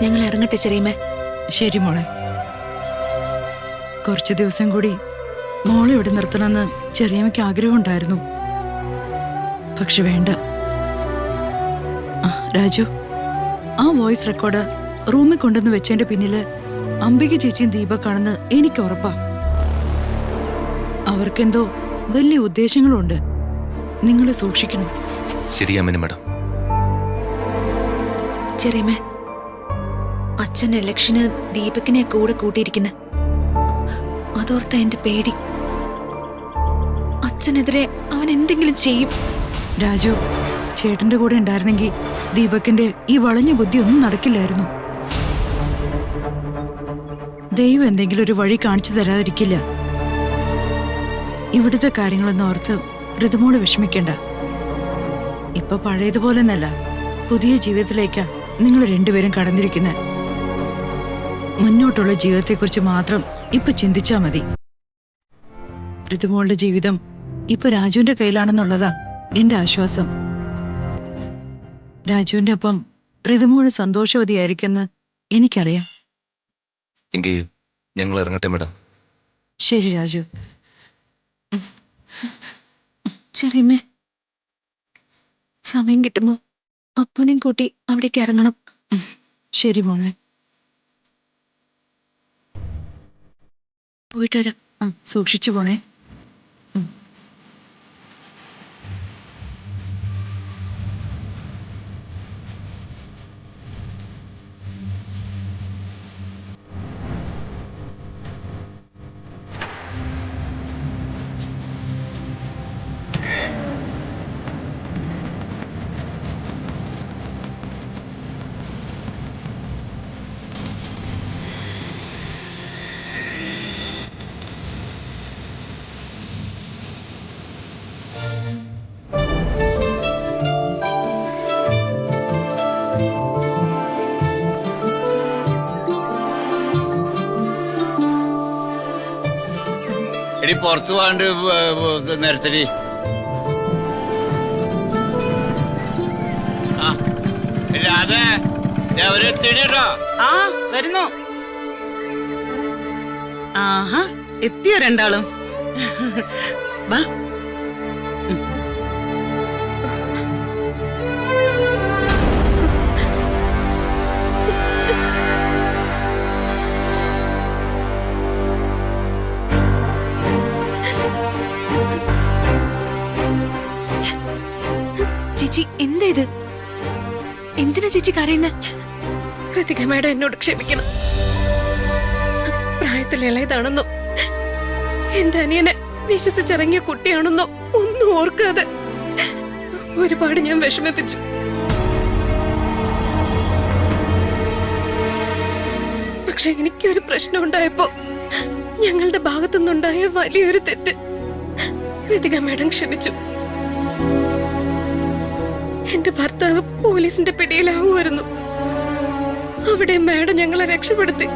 ഞങ്ങൾ ഇറങ്ങട്ടെ ചെറിയമ്മേ. ശരി മോളെ. കുറച്ചു ദിവസം കൂടി മോളെ ഇവിടെ നിർത്തണമെന്ന് ചെറിയമ്മയ്ക്ക് ആഗ്രഹമുണ്ടായിരുന്നു. പക്ഷെ വേണ്ട. രാജു, ആ വോയിസ് റെക്കോർഡ് റൂമിൽ കൊണ്ടുവന്ന് വെച്ചതിന്റെ പിന്നില് അംബിക ചേച്ചിയും ദീപക്കാണെന്ന് എനിക്ക് ഉറപ്പാ. അവർക്കെന്തോ വലിയ ഉദ്ദേശങ്ങളുണ്ട്. നിങ്ങൾ സൂക്ഷിക്കണം. ശരി അമ്മിനി മാഡം. ചെറിയമ്മേ, അച്ഛൻ ഇലക്ഷന് ദീപകിനെ കൂടെ കൂട്ടിയിരിക്കുന്ന അതോർത്ത എന്റെ പേടി. അച്ഛനെതിരെ അവൻ എന്തെങ്കിലും ചെയ്യും. രാജു, ചേട്ടന്റെ കൂടെ ഉണ്ടായിരുന്നെങ്കിൽ ദീപകിന്റെ ഈ വളഞ്ഞ ബുദ്ധി ഒന്നും നടക്കില്ലായിരുന്നു. ദൈവം എന്തെങ്കിലും ഒരു വഴി കാണിച്ചു തരാതിരിക്കില്ല. ഇവിടുത്തെ കാര്യങ്ങളൊന്നും ഓർത്ത് ഋതുമോള് വിഷമിക്കണ്ട. ഇപ്പൊ പഴയതുപോലെ എന്നല്ല, പുതിയ ജീവിതത്തിലേക്കാ നിങ്ങൾ രണ്ടുപേരും കടന്നിരിക്കുന്നത്. മുന്നോട്ടുള്ള ജീവിതത്തെക്കുറിച്ച് മാത്രം ഇപ്പൊ ചിന്തിച്ചാ മതി. ഋതുമോളുടെ ജീവിതം ഇപ്പൊ രാജുവിന്റെ കയ്യിലാണെന്നുള്ളതാ എന്റെ ആശ്വാസം. രാജുവിന്റെ ഒപ്പം ഋതുമോള് സന്തോഷവതിയായിരിക്കെന്ന് എനിക്കറിയാം. എങ്കിൽ ഞങ്ങൾ ഇറങ്ങട്ടെ മാഡം. ശരി രാജു. ചെറിയമ്മേ, സമയം കിട്ടുമ്പോ അപ്പനെയും കൂട്ടി അവിടേക്ക് ഇറങ്ങണം. ശരി മോളെ. പോയിട്ട് വരാം. സൂക്ഷിച്ചു പോണേ. എടി പുറത്തു പോകാണ്ട് നേരത്തടി. ആ രാധേ, അവരെത്തിട്ടോ? ആ വരുന്നു. ആഹാ, എത്തിയോ രണ്ടാളും? വാ. ചേച്ചി, എന്താ ഇത്? എന്തിനാ ചേച്ചി കരയുന്നെ? കൃതിക മേഡം എന്നോട് ക്ഷമിക്കണം. പ്രായത്തിൽ ഇളയതാണെന്നോ എന്റെ അനിയനെ വിശ്വസിച്ചിറങ്ങിയ കുട്ടിയാണെന്നോ ഒന്നും ഓർക്കാതെ ഒരുപാട് ഞാൻ വിഷമിപ്പിച്ചു. പക്ഷെ എനിക്കൊരു പ്രശ്നം ഉണ്ടായപ്പോ ഞങ്ങളുടെ ഭാഗത്തുനിന്നുണ്ടായ വലിയൊരു തെറ്റ് കൃതിക മേഡം ക്ഷമിച്ചു. എന്റെ ഭർത്താവ് പോലീസിന്റെ പിടിയിലാവുമായിരുന്നു. അവിടെ മേഡം ഞങ്ങളെ രക്ഷപ്പെടുത്തി.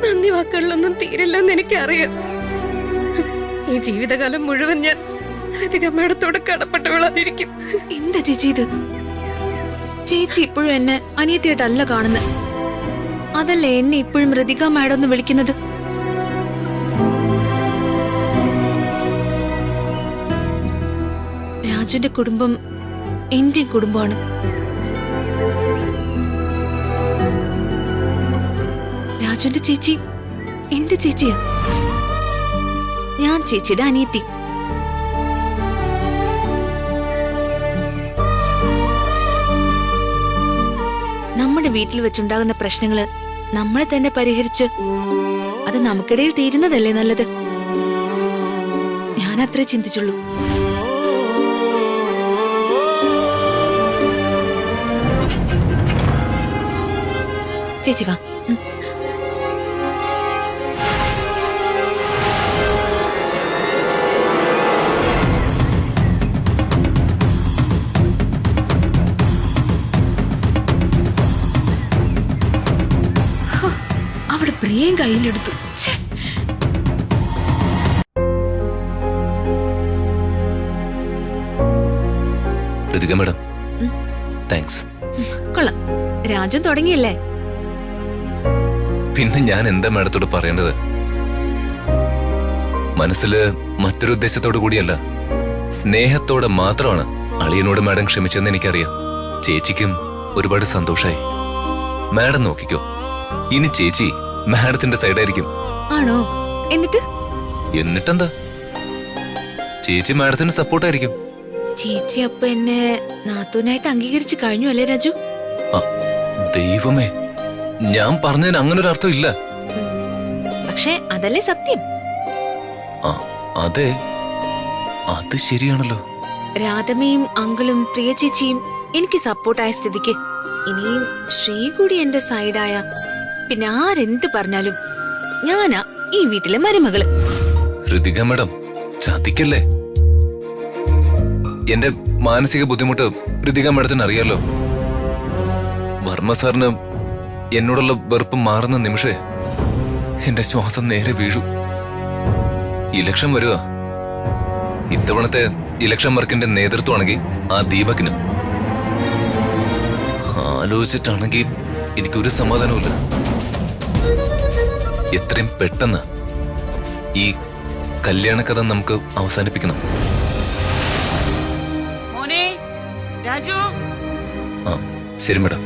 നന്ദി വാക്കുകളിലൊന്നും തീരില്ലെന്ന് എനിക്കറിയാം. ഈ ജീവിതകാലം മുഴുവൻ ഞാൻ കൃതിക മേഡത്തോട് കടപ്പെട്ടവളായിരിക്കും. എന്താ ചേച്ചി ഇത്? ചേച്ചി ഇപ്പോഴും എന്നെ അനിയത്തിയായിട്ടല്ല കാണുന്നത്. അതല്ലേ എന്നെ ഇപ്പോഴും ഋതിക മേഡം എന്ന് വിളിക്കുന്നത്. രാജുവിന്റെ കുടുംബം എന്റെ കുടുംബമാണ്. രാജുവിന്റെ ചേച്ചി എന്റെ ചേച്ചിയാ. ഞാൻ ചേച്ചിയുടെ അനിയത്തി. നമ്മുടെ വീട്ടിൽ വെച്ചുണ്ടാകുന്ന പ്രശ്നങ്ങള് നമ്മളെ തന്നെ പരിഹരിച്ച് അത് നമുക്കിടയിൽ തീരുന്നതല്ലേ നല്ലത്. ഞാൻ അത്രേ ചിന്തിച്ചുള്ളൂ. ചേച്ചി വാ. അവിടെ പ്രിയം കയ്യിലെടുത്തു. Ritika madam, thanks. കൊള്ളാം, രാജു തുടങ്ങിയല്ലേ? പിന്നെ ഞാൻ എന്താ മാഡത്തോട് പറയേണ്ടത്? മനസ്സില് മറ്റൊരു ഉദ്ദേശത്തോടു കൂടിയല്ല, സ്നേഹത്തോടെ മാത്രമാണ് അളിയനോട് മാഡം ക്ഷമിച്ചെന്ന് എനിക്കറിയാം. ചേച്ചിക്കും ഒരുപാട് സന്തോഷായി. മാഡം നോക്കിക്കോ, ഇനി ചേച്ചി മാഡത്തിന്റെ സൈഡായിരിക്കും. ആണോ? എന്നിട്ടെന്താ, ചേച്ചി മാഡത്തിന് സപ്പോർട്ടായിരിക്കും. ചേച്ചി അപ്പൊ എന്നെ നാത്തൂനായിട്ട് അംഗീകരിച്ചു കഴിഞ്ഞു അല്ലേ രാജു? ദൈവമേ, ഞാൻ പറഞ്ഞതിന് അങ്ങനൊരു അർത്ഥം ഇല്ല. പക്ഷെ അതല്ലേ സത്യം. അതെ, അത് ശരിയാണല്ലോ. രാധമ്മയും അങ്കിളും പ്രിയ ചേച്ചിയും എനിക്ക് സപ്പോർട്ടായ സ്ഥിതിക്ക് ഇനിയും ശ്രീ കൂടി എന്റെ സൈഡായ പിന്നെ ആരെന്ത് പറഞ്ഞാലും ഞാനാ ഈ വീട്ടിലെ മരുമകള്. ഋതിക മാഡം ചതിക്കല്ലേ. എന്റെ മാനസിക ബുദ്ധിമുട്ട് ഋതിക മാഡത്തിന് അറിയാലോ. വർമ്മ സാറിന് എന്നോടുള്ള വെറുപ്പ് മാറുന്ന നിമിഷേ എന്റെ ശ്വാസം നേരെ വീഴു. ഇലക്ഷൻ വരുക. ഇത്തവണത്തെ ഇലക്ഷൻ വർക്കിന്റെ നേതൃത്വമാണെങ്കിൽ ആ ദീപകിന്. ആലോചിച്ചിട്ടാണെങ്കിൽ എനിക്കൊരു സമാധാനവുമില്ല. എത്രയും പെട്ടെന്ന് ഈ കല്യാണ കഥ നമുക്ക് അവസാനിപ്പിക്കണം. മോനെ രാജു. ശരി മാഡം.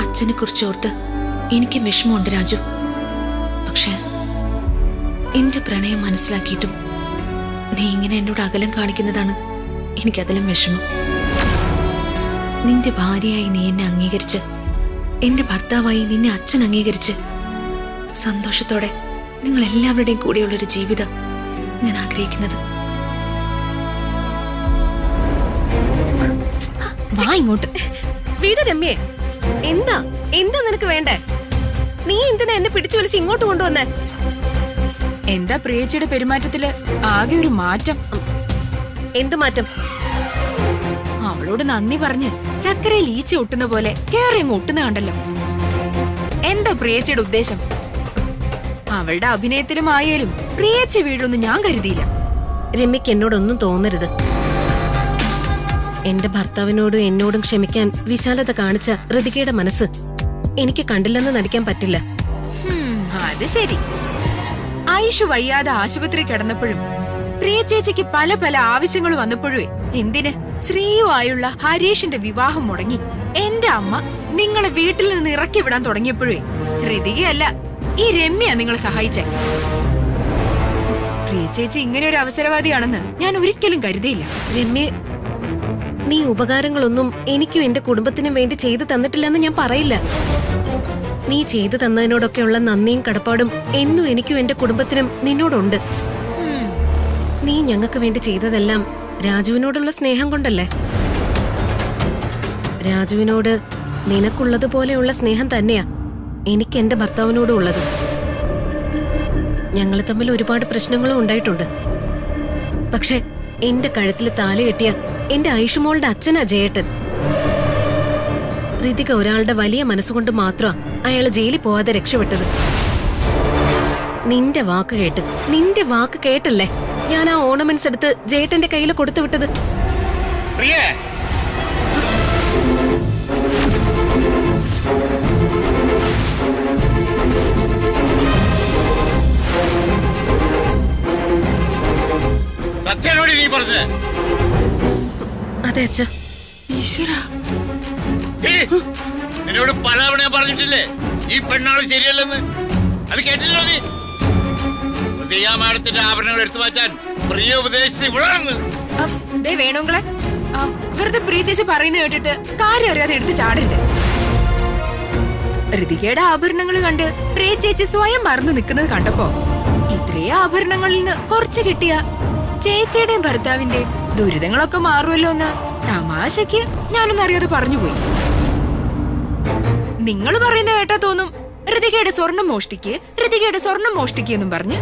അച്ഛനെ കുറിച്ച് ഓർത്ത് എനിക്ക് വിഷമമുണ്ട് രാജു. പക്ഷെ എന്റെ പ്രണയം മനസ്സിലാക്കിയിട്ടും നീ ഇങ്ങനെ എന്നോട് അകലം കാണിക്കുന്നതാണ് എനിക്കതിലും വിഷമം. നിന്റെ ഭാര്യയായി നീ എന്നെ അംഗീകരിച്ച്, എന്റെ ഭർത്താവായി നിന്നെ അച്ഛൻ അംഗീകരിച്ച് സന്തോഷത്തോടെ നിങ്ങൾ എല്ലാവരുടെയും കൂടെയുള്ളൊരു ജീവിതം ഞാൻ ആഗ്രഹിക്കുന്നത്. വാ ഇങ്ങോട്ട്. വീട് രമ്യേ, എന്താ എന്താ നിനക്ക് വേണ്ടേ? നീ എന്തിനാ എന്നെ പിടിച്ചു വലിച്ച് ഇങ്ങോട്ട് കൊണ്ടുവന്നേ? എന്താ പ്രിയച്ചിയുടെ പെരുമാറ്റത്തില് ആകെ ഒരു മാറ്റം? എന്ത് മാറ്റം? അവളോട് നന്ദി പറഞ്ഞ് ചക്കരയിൽ ഈച്ച ഒട്ടുന്ന പോലെ കേറി അങ്ങ് ഒട്ടുന്ന കണ്ടല്ലോ. എന്താ പ്രിയച്ചിയുടെ ഉദ്ദേശം? അവളുടെ അഭിനയത്തിലും ആയാലും പ്രിയച്ചി വീഴൊന്നും ഞാൻ കരുതിയില്ല. രമ്യക്ക് എന്നോടൊന്നും തോന്നരുത്. എന്റെ ഭർത്താവിനോടും എന്നോടും ക്ഷമിക്കാൻ വിശാലത കാണിച്ച ഋതികയുടെ മനസ്സ് എനിക്ക് കണ്ടില്ലെന്ന് നടിക്കാൻ പറ്റില്ല. അത് ശരി. ആയിഷു വയ്യാതെ ആശുപത്രി കിടന്നപ്പോഴും പ്രിയ ചേച്ചിക്ക് പല പല ആവശ്യങ്ങൾ വന്നപ്പോഴേ എന്തിന് ശ്രീയുമായുള്ള ഹരീഷിന്റെ വിവാഹം മുടങ്ങി എന്റെ അമ്മ നിങ്ങളെ വീട്ടിൽ നിന്ന് ഇറക്കി വിടാൻ തുടങ്ങിയപ്പോഴേ ഋതികയല്ല ഈ രമ്യ നിങ്ങളെ സഹായിച്ചേ. പ്രിയ ചേച്ചി ഇങ്ങനെ ഒരു അവസരവാദിയാണെന്ന് ഞാൻ ഒരിക്കലും കരുതിയില്ല. രമ്യ, നീ ഉപകാരങ്ങളൊന്നും എനിക്കും എന്റെ കുടുംബത്തിനും വേണ്ടി ചെയ്തു തന്നിട്ടില്ലെന്ന് ഞാൻ പറയില്ല. നീ ചെയ്തു തന്നതിനോടൊക്കെയുള്ള നന്ദിയും കടപ്പാടും എന്നും എനിക്കും എന്റെ കുടുംബത്തിനും നിന്നോടുണ്ട്. നീ ഞങ്ങൾക്ക് വേണ്ടി ചെയ്തതെല്ലാം രാജുവിനോടുള്ള സ്നേഹം കൊണ്ടല്ലേ? രാജുവിനോട് നിനക്കുള്ളതുപോലെയുള്ള സ്നേഹം തന്നെയാ എനിക്ക് എന്റെ ഭർത്താവിനോടും ഉള്ളത്. ഞങ്ങൾ തമ്മിൽ ഒരുപാട് പ്രശ്നങ്ങളും ഉണ്ടായിട്ടുണ്ട്. പക്ഷെ എന്റെ കഴുത്തിൽ താല കെട്ടിയ എന്റെ ഐഷുമോളുടെ അച്ഛനാ ജയേട്ടൻ. ഋതിക ഒരാളുടെ വലിയ മനസ്സുകൊണ്ട് മാത്രമാ അയാള് ജയിലിൽ പോവാതെ രക്ഷപ്പെട്ടത്. നിന്റെ വാക്ക് കേട്ടല്ലേ ഞാൻ ആ ഓർണമെന്റ്സ് എടുത്ത് ജയേട്ടന്റെ കയ്യിൽ കൊടുത്തു വിട്ടത്. പ്രിയേ, സത്യനോട് നീ പറഞ്ഞത്? അതെ അച്ഛാ. നിന്നോട് പലവണ പറഞ്ഞിട്ടില്ലേ ഈ പെണ്ണാള് ശരിയല്ലെന്ന്? അത് കേട്ടില്ലോ നീ? മാഡത്തിന്റെ ആഭരണങ്ങൾ എടുത്തു മാറ്റാൻ പ്രിയ ഉപദേശിച്ച് വേണോങ്ങളെ വെറുതെ പ്രിയ ചേച്ചി പറയുന്ന കേട്ടിട്ട് കാര്യം അറിയാതെ എടുത്ത് ചാടരുത്. ഋതികയുടെ ആഭരണങ്ങൾ കണ്ട് പ്രിയ ചേച്ചി സ്വയം മറന്നു നിൽക്കുന്നത് കണ്ടപ്പോ ഇത്രയും ആഭരണങ്ങളിൽ നിന്ന് കുറച്ച് കിട്ടിയ ചേച്ചിയുടെയും ഭർത്താവിന്റെയും ദുരിതങ്ങളൊക്കെ മാറുമല്ലോ എന്ന് തമാശക്ക് ഞാനൊന്നറിയാതെ പറഞ്ഞുപോയി. നിങ്ങൾ പറയുന്ന കേട്ടാ തോന്നും ഋതികയുടെ സ്വർണം മോഷ്ടിക്ക് എന്നും പറഞ്ഞ്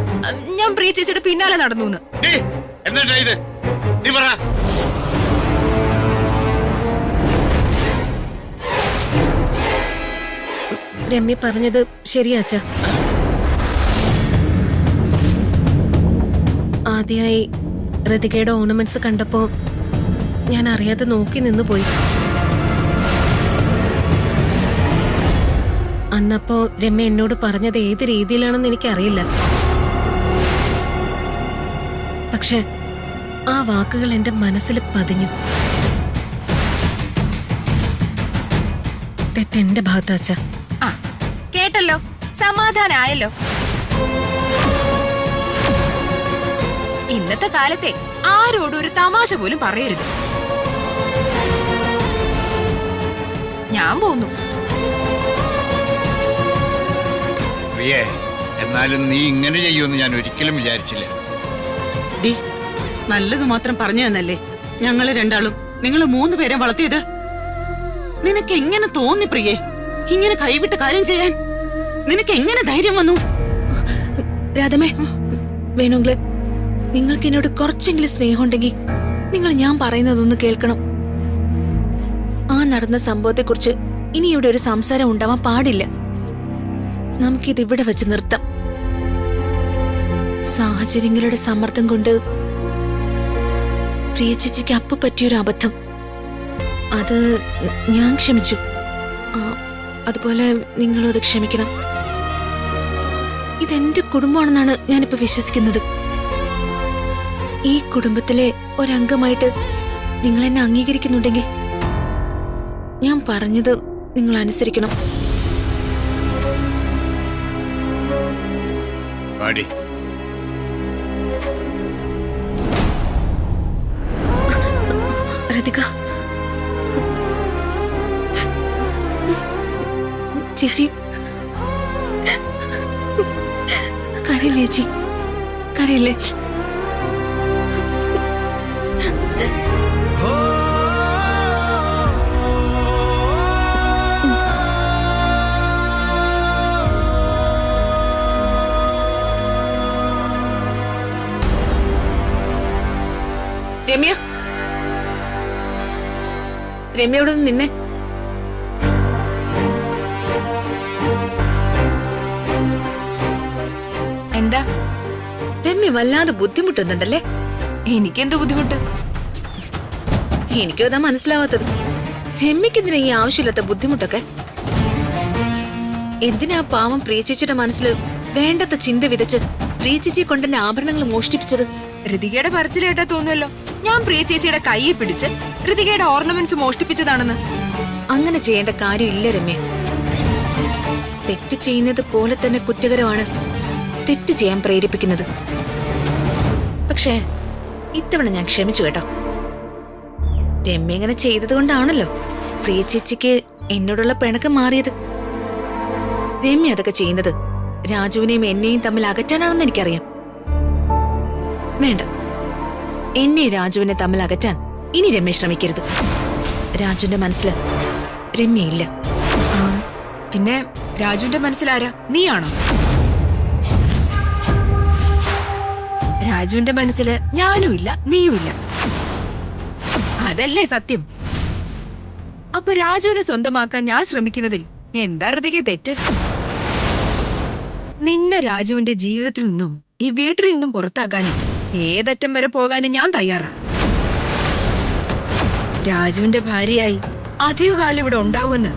ഞാൻ പ്രിയ ചേച്ചിയുടെ പിന്നാലെ നടന്നു. രമ്യ പറഞ്ഞത് ശരിയാച്ച. ആദ്യമായി ഋതികയുടെ ഓർണമെന്റ്സ് കണ്ടപ്പോ ഞാൻ അറിയാതെ നോക്കി നിന്നു പോയി. അന്നപ്പോ രമ്യ എന്നോട് പറഞ്ഞത് ഏത് രീതിയിലാണെന്ന് എനിക്കറിയില്ല. പക്ഷെ ആ വാക്കുകൾ എന്റെ മനസ്സിൽ പതിഞ്ഞു. തെറ്റെന്റെ ഭാഗത്ത് വച്ച. ആ കേട്ടല്ലോ, സമാധാനായല്ലോ. ഇന്നത്തെ കാലത്തെ ആരോടും ഒരു തമാശ പോലും പറയരുത്. ഞാൻ പോന്നു. പ്രിയേ, എന്നാലും നീ ഇങ്ങനെ ചെയ്യുമെന്ന് ഞാൻ ഒരിക്കലും വിചാരിച്ചില്ല. ഡി, നല്ലത് മാത്രം പറഞ്ഞു തന്നല്ലേ ഞങ്ങള് രണ്ടാളും നിങ്ങൾ 3 പേരെ വളർത്തിയത്. നിനക്ക് എങ്ങനെ തോന്നി പ്രിയേ ഇങ്ങനെ കൈവിട്ട് കാര്യം ചെയ്യാൻ? നിനക്ക് എങ്ങനെ ധൈര്യം വന്നു? രാധമേ, വേണമെങ്കിൽ നിങ്ങൾക്ക് എന്നോട് കുറച്ചെങ്കിലും സ്നേഹമുണ്ടെങ്കിൽ നിങ്ങൾ ഞാൻ പറയുന്നതൊന്ന് കേൾക്കണം. ആ നടന്ന സംഭവത്തെക്കുറിച്ച് ഇനി ഇവിടെ ഒരു സംസാരം ഉണ്ടാവാൻ പാടില്ല. നമുക്കിത് ഇവിടെ വെച്ച് നിർത്താം. സാഹചര്യങ്ങളുടെ സമ്മർദ്ദം കൊണ്ട് പ്രിയ ചേച്ചിക്ക് അപ്പ പറ്റിയൊരു അബദ്ധം, അത് ഞാൻ ക്ഷമിച്ചു. അതുപോലെ നിങ്ങളും അത് ക്ഷമിക്കണം. ഇതെന്റെ കുടുംബമാണെന്നാണ് ഞാനിപ്പോ വിശ്വസിക്കുന്നത്. ഈ കുടുംബത്തിലെ ഒരംഗമായിട്ട് നിങ്ങൾ എന്നെ അംഗീകരിക്കുന്നുണ്ടെങ്കിൽ ഞാൻ പറഞ്ഞത് നിങ്ങൾ അനുസരിക്കണം. പാടി. ഋതിക ചേച്ചി, കരയില്ലേ ചേച്ചി, കരയില്ലേ? രമ്യ, രമ്യയോട് നിന്നെ. എന്താ? രമ്യ വല്ലാതെ ബുദ്ധിമുട്ടുന്നുണ്ടല്ലേ? എനിക്കെന്ത് ബുദ്ധിമുട്ട്? എനിക്കും അതാ മനസ്സിലാവാത്തത്. രമ്യക്കെന്തിനാ ഈ ആവശ്യമില്ലാത്ത ബുദ്ധിമുട്ടൊക്കെ? എന്തിനാ പാവം പ്രിയചേച്ചിയുടെ മനസ്സിൽ വേണ്ടത്ത ചിന്ത വിതച്ച് പ്രിയചേച്ചിയെ കൊണ്ടെന്നെ ആഭരണങ്ങൾ മോഷ്ടിപ്പിച്ചത്? ഋതികയുടെ പറച്ചിൽ കേട്ടാ തോന്നുമല്ലോ ഞാൻ പ്രിയ ചേച്ചിയുടെ കൈയെ പിടിച്ച് ഋതികയുടെ ഓർണമെന്റ്സ് മോഷ്ടിപ്പിച്ചതാണെന്ന്. അങ്ങനെ ചെയ്യേണ്ട കാര്യമില്ല രമ്യ. തെറ്റ് ചെയ്യുന്നത് പോലെ തന്നെ കുറ്റകരമാണ് തെറ്റ് ചെയ്യാൻ പ്രേരിപ്പിക്കുന്നത്. പക്ഷേ ഇത്തവണ ഞാൻ ക്ഷമിച്ചു കേട്ടോ. രമ്യ ഇങ്ങനെ ചെയ്തത് കൊണ്ടാണല്ലോ പ്രിയ ചേച്ചിക്ക് എന്നോടുള്ള പിണക്കം മാറിയത്. രമ്യ അതൊക്കെ ചെയ്യുന്നത് രാജുവിനെയും എന്നെയും തമ്മിൽ അകറ്റാനാണെന്ന് എനിക്കറിയാം. വേണ്ട, എന്നെ രാജുവിനെ തമ്മിൽ അകറ്റാൻ ഇനി രമ്യ ശ്രമിക്കരുത്. രാജുവിന്റെ മനസ്സിൽ രമ്യയില്ല. പിന്നെ രാജുവിന്റെ മനസ്സിലാരാ? നീയാണോ? രാജുവിന്റെ മനസ്സില് ഞാനുമില്ല, നീയുമില്ല. അതല്ലേ സത്യം? അപ്പൊ രാജുവിനെ സ്വന്തമാക്കാൻ ഞാൻ ശ്രമിക്കുന്നതിൽ എന്താ ഋതിക തെറ്റ്? നിന്നെ രാജുവിന്റെ ജീവിതത്തിൽ നിന്നും ഈ വീട്ടിൽ നിന്നും പുറത്താക്കാനും ഏതറ്റം വരെ പോകാനും ഞാൻ തയ്യാറാണ്. രാജുവിന്റെ ഭാര്യയായി അധികകാലം ഇവിടെ ഉണ്ടാവുമെന്ന്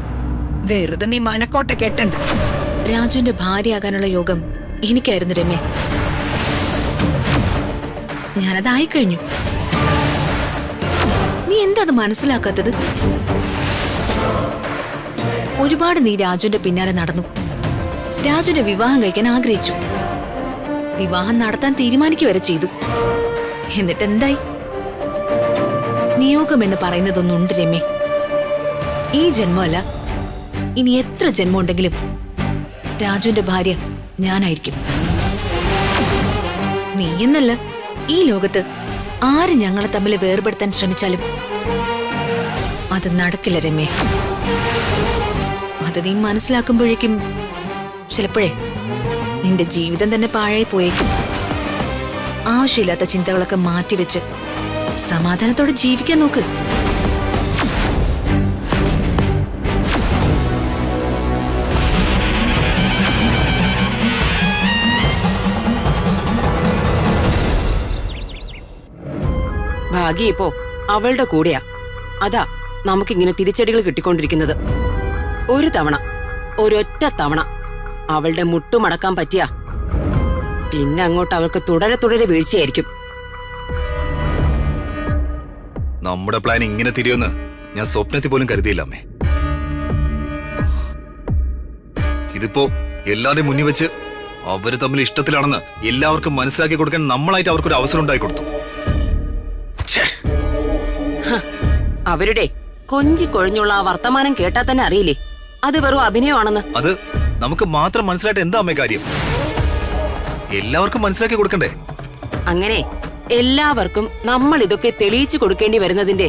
വെറുതെ നീ മനക്കോട്ട കെട്ടണ്ട. രാജുവിന്റെ ഭാര്യയാകാനുള്ള യോഗം എനിക്കായിരുന്നു രമ്യ. ഞാനതായി കഴിഞ്ഞു. നീ എന്താ അത് മനസ്സിലാക്കാത്തത്? ഒരുപാട് നീ രാജുവിന്റെ പിന്നാലെ നടന്നു. രാജുവിനെ വിവാഹം കഴിക്കാൻ ആഗ്രഹിച്ചു. വിവാഹം നടത്താൻ തീരുമാനിക്കുക വരെ ചെയ്തു. എന്നിട്ട് എന്തായി? നിയോഗം എന്ന് പറയുന്നതൊന്നുണ്ട് രമ്യ. ഈ ജന്മമല്ല, ഇനി എത്ര ജന്മം ഉണ്ടെങ്കിലും രാജുവിന്റെ ഭാര്യ ഞാനായിരിക്കും. നീ എന്നല്ല, ഈ ലോകത്ത് ആര് ഞങ്ങളെ തമ്മിൽ വേർപെടുത്താൻ ശ്രമിച്ചാലും അത് നടക്കില്ല രമ്യ. അത് നീ മനസ്സിലാക്കുമ്പോഴേക്കും ചിലപ്പോഴേ നിന്റെ ജീവിതം തന്നെ പാഴായി പോയേക്കും. ആവശ്യമില്ലാത്ത ചിന്തകളൊക്കെ മാറ്റിവെച്ച് സമാധാനത്തോടെ ജീവിക്കാൻ നോക്ക്. ഭാഗ്യം ഇപ്പോ അവളുടെ കൂടെയാ. അതാ നമുക്കിങ്ങനെ തിരിച്ചടികൾ കിട്ടിക്കൊണ്ടിരിക്കുന്നത്. ഒരു തവണ, ഒരൊറ്റ തവണ അവളുടെ മുട്ടുമടക്കാൻ പറ്റിയാ പിന്നെ അങ്ങോട്ട് അവൾക്ക് തുടരെ തുടരെ വീഴ്ചയായിരിക്കും. നമ്മുടെ പ്ലാൻ ഇങ്ങനെ തിരിയുമെന്ന് ഞാൻ സ്വപ്നത്തിൽ പോലും കരുതിയില്ല അമ്മേ. ഇതിപ്പോ എല്ലാവരുടെയും മുന്നിൽ വെച്ച് അവര് തമ്മിൽ ഇഷ്ടത്തിലാണെന്ന് എല്ലാവർക്കും മനസ്സിലാക്കി കൊടുക്കാൻ നമ്മളായിട്ട് അവർക്കൊരു അവസരം ഉണ്ടായി കൊടുത്തു. അവരുടെ കൊഞ്ചി കൊഴിഞ്ഞുള്ള ആ വർത്തമാനം കേട്ടാ തന്നെ അറിയില്ലേ അത് വെറും അഭിനയമാണെന്ന്. അത് നമുക്ക് മാത്രം മനസ്സിലായിട്ട് എന്താ അമ്മേ കാര്യം? എല്ലാവർക്കും മനസ്സിലാക്കി കൊടുക്കണ്ടേ? അങ്ങനെ എല്ലാവർക്കും നമ്മൾ ഇതൊക്കെ തെളിയിച്ചു കൊടുക്കേണ്ടി വരുന്നതിന്റെ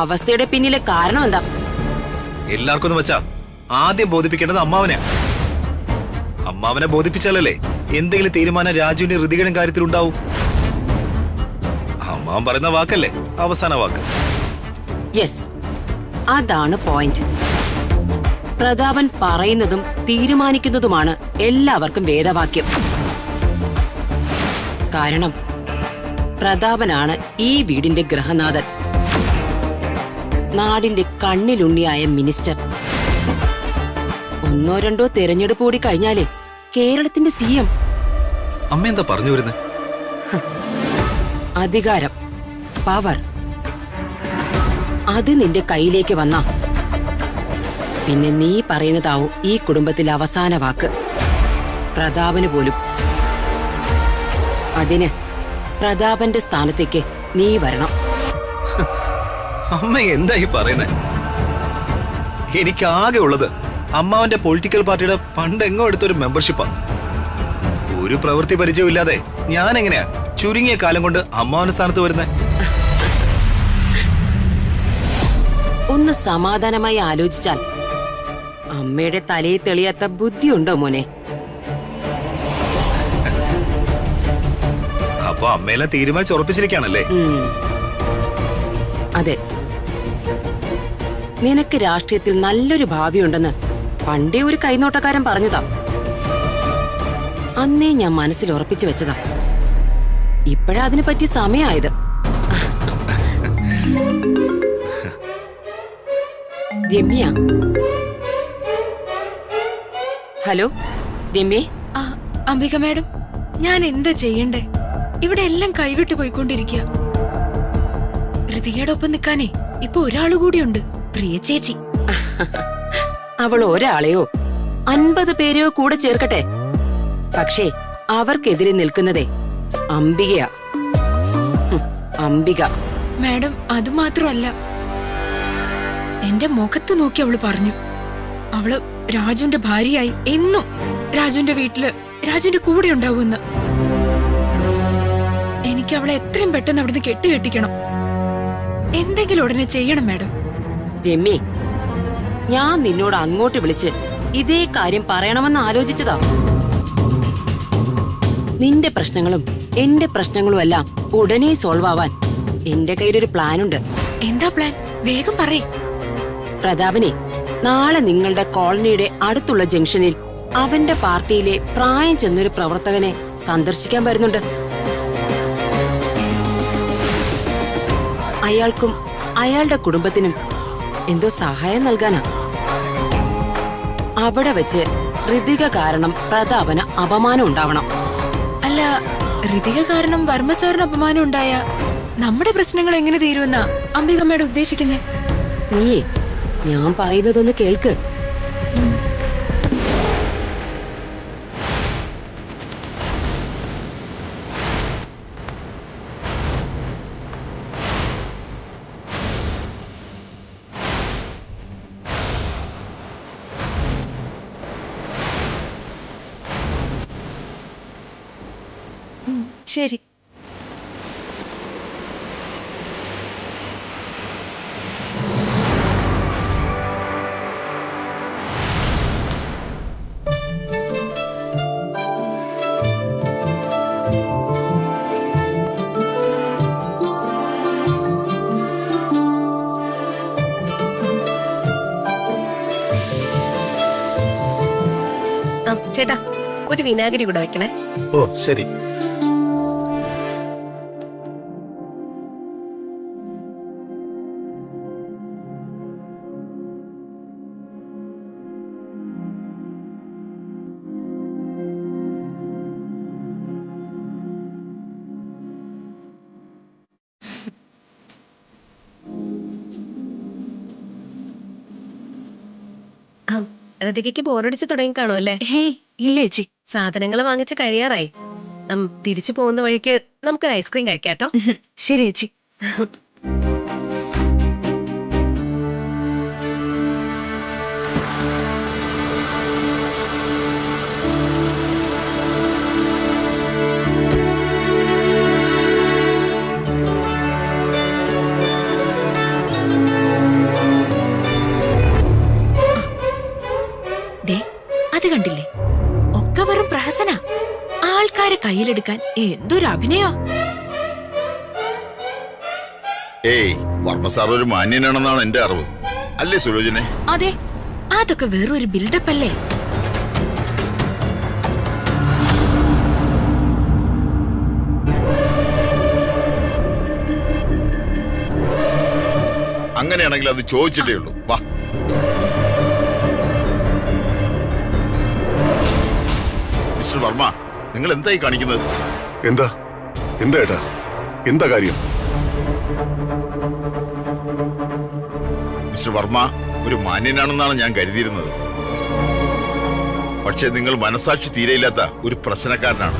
അവസ്ഥയുടെ പിന്നിലെ കാരണം എന്താ? എല്ലാവർക്കും എന്ന് വെച്ചാ ആദ്യം ബോധിപ്പിക്കേണ്ടത് അമ്മാവനെയാ. അമ്മാവനെ ബോധിപ്പിച്ചാലല്ലേ എന്തെങ്കിലും തീരുമാനം രാജുവിന്റെ ഋതികയുടെ കാര്യത്തിൽ ഉണ്ടാവും. അമ്മാവൻ പറയുന്ന വാക്കല്ലേ അവസാന വാക്ക്. യെസ്, അതാണ് പോയിന്റ്. പ്രതാപൻ പറയുന്നതും തീരുമാനിക്കുന്നതുമാണ് എല്ലാവർക്കും വേദവാക്യം. കാരണം പ്രതാപനാണ് ഈ വീടിന്റെ ഗൃഹനാഥൻ, നാടിന്റെ കണ്ണിലുണ്ണിയായ മിനിസ്റ്റർ. ഒന്നോ രണ്ടോ തെരഞ്ഞെടുപ്പ് കൂടി കഴിഞ്ഞാലേ കേരളത്തിന്റെ CM. അമ്മ എന്താ പറഞ്ഞു വരുന്നത്? അധികാരം, പവർ, അത് നിന്റെ കയ്യിലേക്ക് വന്നാ പിന്നെ നീ പറയുന്നതാവും ഈ കുടുംബത്തിലെ അവസാന വാക്ക്. പ്രതാപന് പോലും. അതിന് പ്രതാപന്റെ സ്ഥാനത്തേക്ക് നീ വരണം. അമ്മ എന്താ ഈ പറയുന്നത്? എനിക്ക് ആകെ ഉള്ളത് അമ്മാവന്റെ പൊളിറ്റിക്കൽ പാർട്ടിയുടെ പണ്ടെങ്ങോ എടുത്തൊരു മെമ്പർഷിപ്പാ. ഒരു പ്രവൃത്തി പരിചയവും ഇല്ലാതെ ഞാൻ എങ്ങനെയാ ചുരുങ്ങിയ കാലം കൊണ്ട് അമ്മാവന്റെ സ്ഥാനത്ത് വരുന്നത്? ഒന്ന് സമാധാനമായി ആലോചിച്ചാൽ അമ്മയുടെ തലയിൽ തെളിയാത്ത ബുദ്ധിയുണ്ടോ മോനെ? അപ്പൊ അമ്മയെല്ലാം തീരുമാനിച്ച് ഉറപ്പിച്ചിരിക്കുകയാണല്ലേ? അതെ, നിനക്ക് രാഷ്ട്രീയത്തിൽ നല്ലൊരു ഭാവിയുണ്ടെന്ന് പണ്ടേ ഒരു കൈനോട്ടക്കാരൻ പറഞ്ഞതാ. അന്നേ ഞാൻ മനസ്സിൽ ഉറപ്പിച്ചു വെച്ചതാ. ഇപ്പോഴാ അതിനെ പറ്റി സമയമായത്. രമ്യ. ഹലോ രമ്യേ. അംബിക മാഡം, ഞാൻ എന്താ ചെയ്യണ്ടേ? ഇവിടെ എല്ലാം കൈവിട്ട് പോയിക്കൊണ്ടിരിക്കുക. ഋതികയുടെ ഒപ്പം നിൽക്കാനേ ഇപ്പൊ ഒരാളുകൂടിയുണ്ട്, പ്രിയ ചേച്ചി. അവൾ ഒരാളെയോ 50 പേരെയോ കൂടെ ചേർക്കട്ടെ, പക്ഷേ അവർക്കെതിരെ നിൽക്കുന്നതേ അംബികയാ. അംബിക. മാഡം, അത് മാത്രമല്ല, എന്റെ മുഖത്ത് നോക്കി അവള് പറഞ്ഞു അവള് രാജുവിന്റെ ഭാര്യയായി എന്നും രാജുവിന്റെ വീട്ടില് രാജുവിന്റെ കൂടെ ഉണ്ടാവുമെന്ന്. എനിക്ക് അവളെ എത്രയും പെട്ടെന്ന് അവിടുന്ന് കെട്ടിക്കണം. എന്തെങ്കിലും ഉടനെ ചെയ്യണം മാഡം. രമ്യ, ഞാൻ നിന്നോട് അങ്ങോട്ട് വിളിച്ച് ഇതേ കാര്യം പറയണമെന്ന് ആലോചിച്ചതാ. നിന്റെ പ്രശ്നങ്ങളും എന്റെ പ്രശ്നങ്ങളും എല്ലാം ഉടനെ സോൾവ് ആവാൻ എന്റെ കയ്യിലൊരു പ്ലാനുണ്ട്. എന്താ പ്ലാൻ? വേഗം പറയ്. പ്രതാപനെ നാളെ നിങ്ങളുടെ കോളനിയുടെ അടുത്തുള്ള ജംഗ്ഷനിൽ അവന്റെ പാർട്ടിയിലെ പ്രായം ചെന്നൊരു പ്രവർത്തകനെ സന്ദർശിക്കാൻ വരുന്നുണ്ട്. അയാൾക്കും അയാളുടെ കുടുംബത്തിനും എന്തോ സഹായം നൽകാനാ. അവിടെ വെച്ച് ഋതിക കാരണം പ്രതാപന് അപമാനം ഉണ്ടാവണം. അല്ല, ഋതിക കാരണം വർമ്മ സാറിന് അപമാനം ഉണ്ടായ നമ്മുടെ പ്രശ്നങ്ങൾ എങ്ങനെ തീരുമെന്നാ അംബികമ്മയുടെ ഉദ്ദേശിക്കുന്നേ? നീയേ ഞാൻ പറയുന്നതൊന്ന് കേൾക്ക്. ശരി. ചേട്ടാ, ഒരു വിനാഗിരി കൂടെ വെക്കണേ. ഓ ശരി. രതികയ്ക്ക് ബോറടിച്ച് തുടങ്ങി കാണുമല്ലേ? ഹേയ് ഇല്ല ചേച്ചി. സാധനങ്ങൾ വാങ്ങിച്ച് കഴിയാറായി. തിരിച്ചു പോകുന്ന വഴിക്ക് നമുക്കൊരു ഐസ്ക്രീം കഴിക്കാട്ടോ. ശരി ചേച്ചി. ദേ അത് കണ്ടില്ലേ, ഒക്കെ വെറും പ്രഹസന. ആൾക്കാരെ കയ്യിലെടുക്കാൻ എന്തൊരു അഭിനയോ. ഏയ് വർമ്മ സാർ ഒരു മാന്യനാണെന്നാണ് എന്റെ അറിവ്. അല്ലേ സുലോചനെ? അതെ, അതൊക്കെ വെറൊരു ബിൽഡപ്പ് അല്ലേ. അങ്ങനെയാണെങ്കിൽ അത് ചോദിച്ചിട്ടേ ഉള്ളൂ. വാ. മിസ്റ്റർ വർമ്മ, നിങ്ങൾ എന്തായി കാണിക്കുന്നത്? എന്താ എന്താ ഏട്ടാ, എന്താ കാര്യം? മിസ്റ്റർ വർമ്മ ഒരു മാന്യനാണെന്നാണ് ഞാൻ കരുതിയിരുന്നത്. പക്ഷെ നിങ്ങൾ മനസാക്ഷി തീരെയില്ലാത്ത ഒരു പ്രശ്നക്കാരനാണ്.